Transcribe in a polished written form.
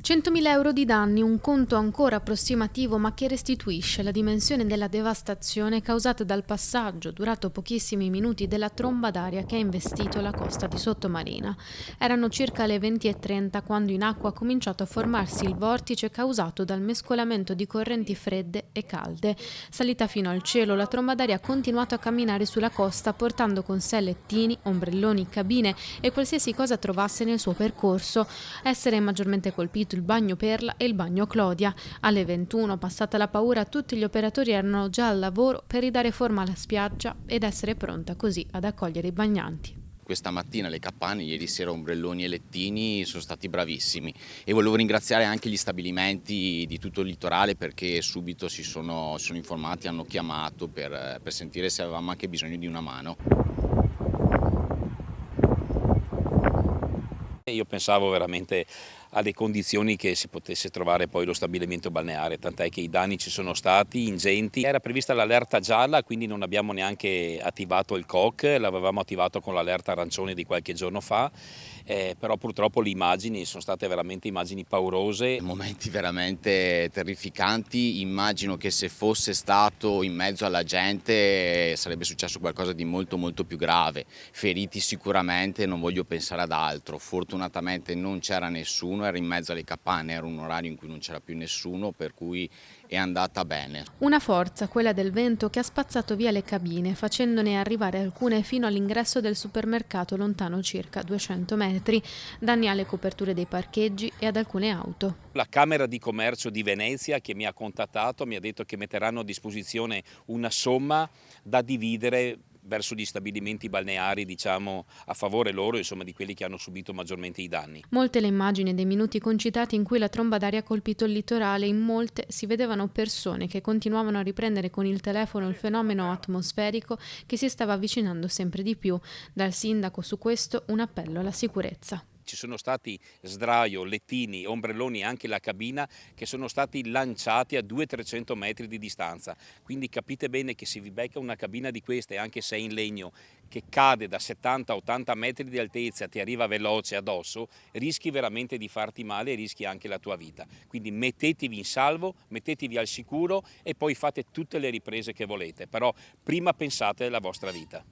100.000 euro di danni, un conto ancora approssimativo ma che restituisce la dimensione della devastazione causata dal passaggio, durato pochissimi minuti, della tromba d'aria che ha investito la costa di Sottomarina. Erano circa le 20:30 quando in acqua ha cominciato a formarsi il vortice causato dal mescolamento di correnti fredde e calde. Salita fino al cielo, la tromba d'aria ha continuato a camminare sulla costa portando con sé lettini, ombrelloni, cabine e qualsiasi cosa trovasse nel suo percorso. A essere maggiormente colpito il bagno Perla e il bagno Clodia. Alle 21, passata la paura, tutti gli operatori erano già al lavoro per ridare forma alla spiaggia ed essere pronta così ad accogliere i bagnanti. Questa mattina le capanne, ieri sera ombrelloni e lettini sono stati bravissimi e volevo ringraziare anche gli stabilimenti di tutto il litorale perché subito si sono informati, hanno chiamato per sentire se avevamo anche bisogno di una mano. Io pensavo veramente alle condizioni che si potesse trovare poi lo stabilimento balneare, tant'è che i danni ci sono stati ingenti. Era prevista l'allerta gialla, quindi non abbiamo neanche attivato il COC, l'avevamo attivato con l'allerta arancione di qualche giorno fa, però purtroppo le immagini sono state veramente immagini paurose. Momenti veramente terrificanti, immagino che se fosse stato in mezzo alla gente sarebbe successo qualcosa di molto più grave, feriti sicuramente, non voglio pensare ad altro, fortunatamente non c'era nessuno, era in mezzo alle capanne, era un orario in cui non c'era più nessuno, per cui è andata bene. Una forza, quella del vento, che ha spazzato via le cabine, facendone arrivare alcune fino all'ingresso del supermercato lontano circa 200 metri, danni alle coperture dei parcheggi e ad alcune auto. La Camera di Commercio di Venezia che mi ha contattato mi ha detto che metteranno a disposizione una somma da dividere verso gli stabilimenti balneari, diciamo, a favore loro, insomma, di quelli che hanno subito maggiormente i danni. Molte le immagini dei minuti concitati in cui la tromba d'aria ha colpito il litorale, in molte si vedevano persone che continuavano a riprendere con il telefono il fenomeno atmosferico che si stava avvicinando sempre di più. Dal sindaco su questo un appello alla sicurezza. Ci sono stati sdraio, lettini, ombrelloni e anche la cabina che sono stati lanciati a 200-300 metri di distanza. Quindi capite bene che se vi becca una cabina di queste, anche se è in legno, che cade da 70-80 metri di altezza e ti arriva veloce addosso, rischi veramente di farti male e rischi anche la tua vita. Quindi mettetevi in salvo, mettetevi al sicuro e poi fate tutte le riprese che volete, però prima pensate alla vostra vita.